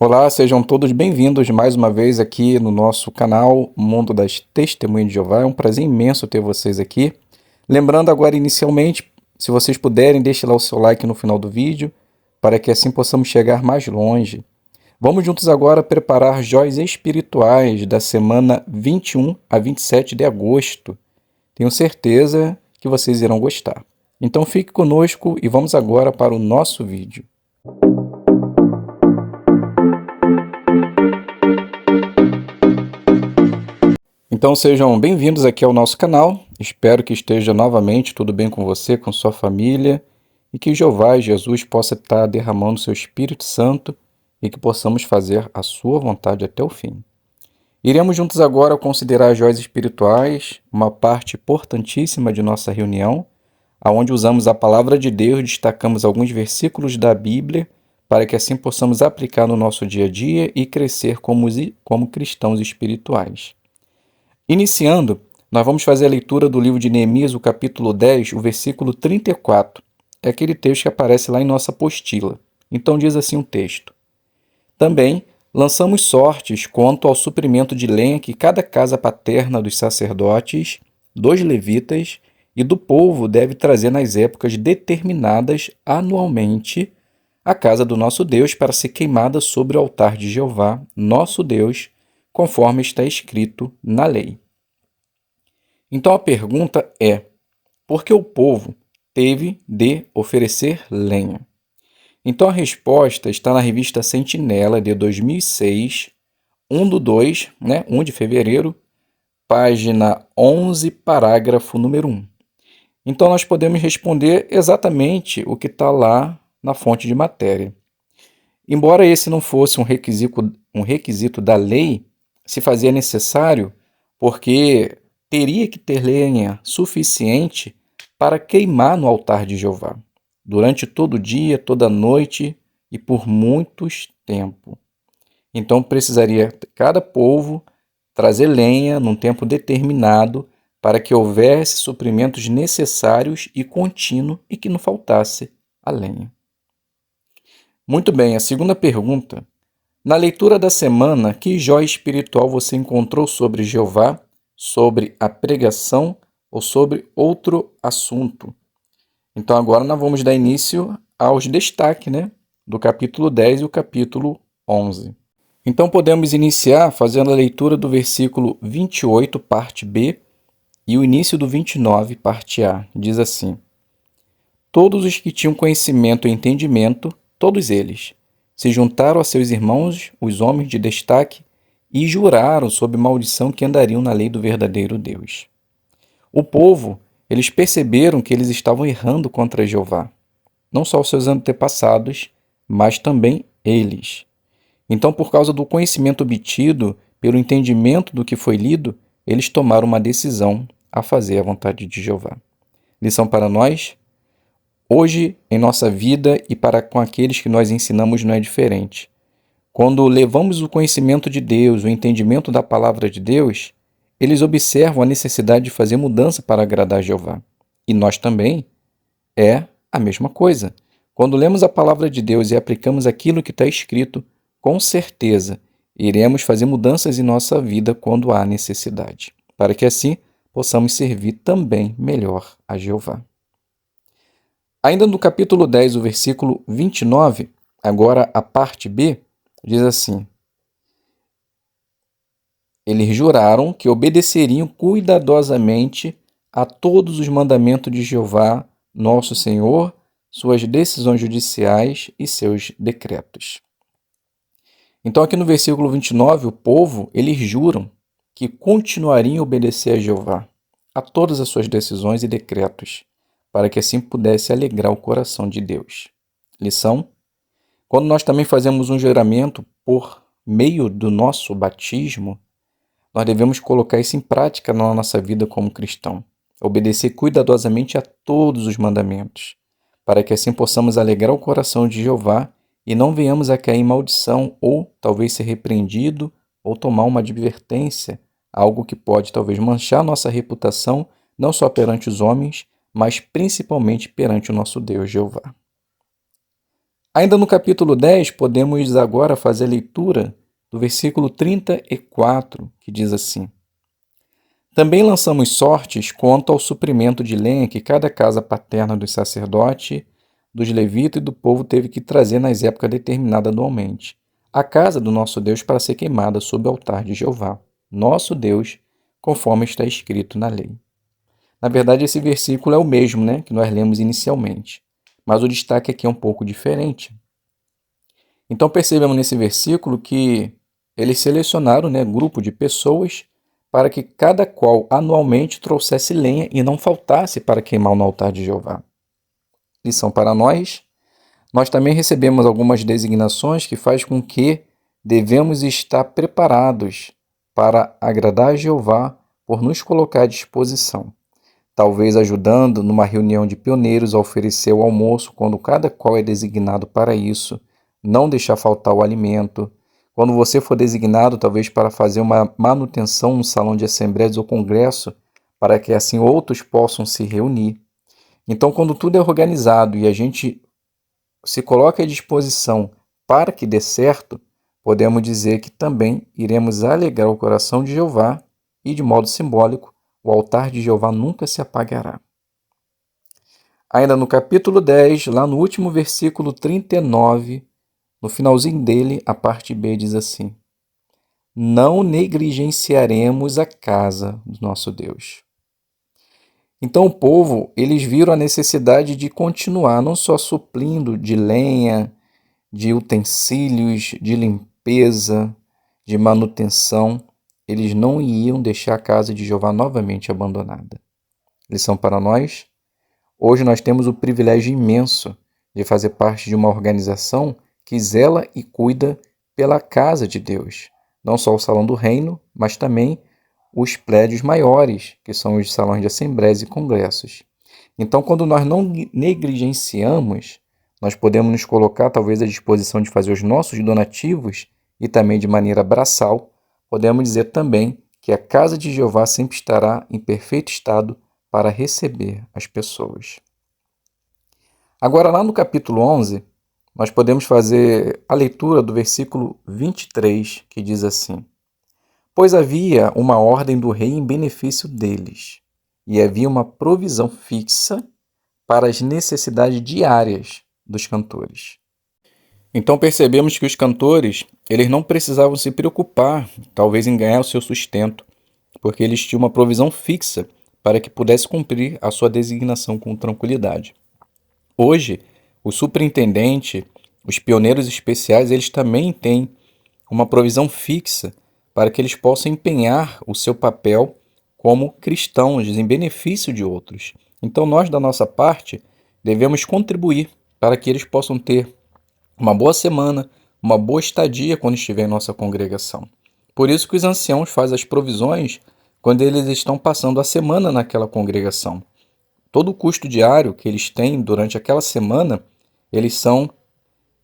Olá, sejam todos bem-vindos mais uma vez aqui no nosso canal Mundo das Testemunhas de Jeová. É um prazer imenso ter vocês aqui. Lembrando agora inicialmente, se vocês puderem, deixe lá o seu like no final do vídeo, para que assim possamos chegar mais longe. Vamos juntos agora preparar joias espirituais da semana 21 a 27 de agosto. Tenho certeza que vocês irão gostar. Então fique conosco e vamos agora para o nosso vídeo. Então sejam bem-vindos aqui ao nosso canal. Espero que esteja novamente tudo bem com você, com sua família, e que Jeová e Jesus possa estar derramando seu Espírito Santo e que possamos fazer a sua vontade até o fim. Iremos juntos agora considerar as joias espirituais, uma parte importantíssima de nossa reunião, onde usamos a palavra de Deus, destacamos alguns versículos da Bíblia, para que assim possamos aplicar no nosso dia a dia e crescer como cristãos espirituais. Iniciando, nós vamos fazer a leitura do livro de Neemias, o capítulo 10, o versículo 34. É aquele texto que aparece lá em nossa apostila. Então diz assim o texto: Também lançamos sortes quanto ao suprimento de lenha que cada casa paterna dos sacerdotes, dos levitas e do povo deve trazer nas épocas determinadas anualmente à casa do nosso Deus para ser queimada sobre o altar de Jeová, nosso Deus, conforme está escrito na lei. Então a pergunta é: por que o povo teve de oferecer lenha? Então a resposta está na revista Sentinela de 2006, 1/2, 1 de fevereiro, página 11, parágrafo número 1. Então nós podemos responder exatamente o que está lá na fonte de matéria. Embora esse não fosse um requisito da lei, se fazia necessário porque teria que ter lenha suficiente para queimar no altar de Jeová, durante todo o dia, toda a noite e por muitos tempos. Então precisaria cada povo trazer lenha num tempo determinado para que houvesse suprimentos necessários e contínuos e que não faltasse a lenha. Muito bem, a segunda pergunta. Na leitura da semana, que joia espiritual você encontrou sobre Jeová, sobre a pregação ou sobre outro assunto? Então agora nós vamos dar início aos destaques, do capítulo 10 e o capítulo 11. Então podemos iniciar fazendo a leitura do versículo 28, parte B, e o início do 29, parte A. Diz assim: Todos os que tinham conhecimento e entendimento, todos eles, se juntaram a seus irmãos, os homens de destaque, e juraram sob maldição que andariam na lei do verdadeiro Deus. O povo, eles perceberam que eles estavam errando contra Jeová, não só os seus antepassados, mas também eles. Então, por causa do conhecimento obtido, pelo entendimento do que foi lido, eles tomaram uma decisão a fazer a vontade de Jeová. Lição para nós: hoje, em nossa vida e para com aqueles que nós ensinamos não é diferente. Quando levamos o conhecimento de Deus, o entendimento da palavra de Deus, eles observam a necessidade de fazer mudança para agradar a Jeová. E nós também é a mesma coisa. Quando lemos a palavra de Deus e aplicamos aquilo que está escrito, com certeza iremos fazer mudanças em nossa vida quando há necessidade, para que assim possamos servir também melhor a Jeová. Ainda no capítulo 10, o versículo 29, agora a parte B, diz assim: Eles juraram que obedeceriam cuidadosamente a todos os mandamentos de Jeová, nosso Senhor, suas decisões judiciais e seus decretos. Então aqui no versículo 29, o povo, eles juram que continuariam a obedecer a Jeová, a todas as suas decisões e decretos, para que assim pudesse alegrar o coração de Deus. Lição: quando nós também fazemos um juramento por meio do nosso batismo, nós devemos colocar isso em prática na nossa vida como cristão, obedecer cuidadosamente a todos os mandamentos, para que assim possamos alegrar o coração de Jeová e não venhamos a cair em maldição ou talvez ser repreendido ou tomar uma advertência, algo que pode talvez manchar nossa reputação, não só perante os homens, mas principalmente perante o nosso Deus Jeová. Ainda no capítulo 10, podemos agora fazer a leitura do versículo 34, que diz assim: Também lançamos sortes quanto ao suprimento de lenha que cada casa paterna dos sacerdotes, dos levitas e do povo teve que trazer nas épocas determinadas anualmente, a casa do nosso Deus para ser queimada sob o altar de Jeová, nosso Deus, conforme está escrito na lei. Na verdade, esse versículo é o mesmo, né, que nós lemos inicialmente, mas o destaque aqui é um pouco diferente. Então percebemos nesse versículo que eles selecionaram, né, grupo de pessoas para que cada qual anualmente trouxesse lenha e não faltasse para queimar no altar de Jeová. Lição para nós. Nós também recebemos algumas designações que faz com que devemos estar preparados para agradar a Jeová por nos colocar à disposição. Talvez ajudando numa reunião de pioneiros a oferecer o almoço quando cada qual é designado para isso, não deixar faltar o alimento. Quando você for designado, talvez para fazer uma manutenção no salão de assembleias ou congresso, para que assim outros possam se reunir. Então, quando tudo é organizado e a gente se coloca à disposição para que dê certo, podemos dizer que também iremos alegrar o coração de Jeová e, de modo simbólico, o altar de Jeová nunca se apagará. Ainda no capítulo 10, lá no último versículo 39, no finalzinho dele, a parte B diz assim: Não negligenciaremos a casa do nosso Deus. Então o povo, eles viram a necessidade de continuar não só suprindo de lenha, de utensílios, de limpeza, de manutenção, eles não iam deixar a casa de Jeová novamente abandonada. Lição para nós: hoje nós temos o privilégio imenso de fazer parte de uma organização que zela e cuida pela casa de Deus, não só o salão do reino, mas também os prédios maiores, que são os salões de assembleias e congressos. Então, quando nós não negligenciamos, nós podemos nos colocar talvez à disposição de fazer os nossos donativos e também de maneira braçal, podemos dizer também que a casa de Jeová sempre estará em perfeito estado para receber as pessoas. Agora, lá no capítulo 11, nós podemos fazer a leitura do versículo 23, que diz assim: Pois havia uma ordem do rei em benefício deles, e havia uma provisão fixa para as necessidades diárias dos cantores. Então percebemos que os cantores, eles não precisavam se preocupar, talvez, em ganhar o seu sustento, porque eles tinham uma provisão fixa para que pudesse cumprir a sua designação com tranquilidade. Hoje, o superintendente, os pioneiros especiais, eles também têm uma provisão fixa para que eles possam empenhar o seu papel como cristãos em benefício de outros. Então nós, da nossa parte, devemos contribuir para que eles possam ter uma boa semana, uma boa estadia quando estiver em nossa congregação. Por isso que os anciãos fazem as provisões quando eles estão passando a semana naquela congregação. Todo o custo diário que eles têm durante aquela semana, eles são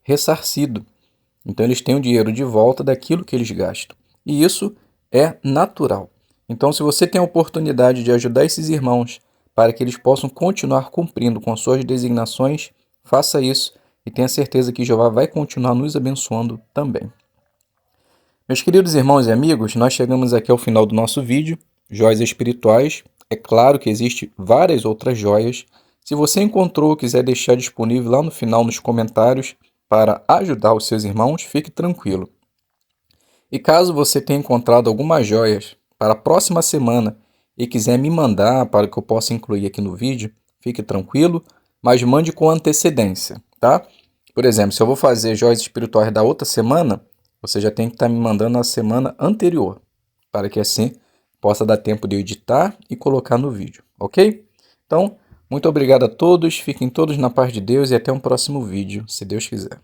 ressarcidos. Então eles têm o dinheiro de volta daquilo que eles gastam. E isso é natural. Então, se você tem a oportunidade de ajudar esses irmãos para que eles possam continuar cumprindo com suas designações, faça isso e tenha certeza que Jeová vai continuar nos abençoando também. Meus queridos irmãos e amigos, nós chegamos aqui ao final do nosso vídeo, Joias Espirituais. É claro que existem várias outras joias. Se você encontrou ou quiser deixar disponível lá no final nos comentários para ajudar os seus irmãos, fique tranquilo. E caso você tenha encontrado algumas joias para a próxima semana e quiser me mandar para que eu possa incluir aqui no vídeo, fique tranquilo, mas mande com antecedência, tá? Por exemplo, se eu vou fazer joias espirituais da outra semana, você já tem que estar me mandando na semana anterior, para que assim possa dar tempo de eu editar e colocar no vídeo, ok? Então, muito obrigado a todos, fiquem todos na paz de Deus e até um próximo vídeo, se Deus quiser.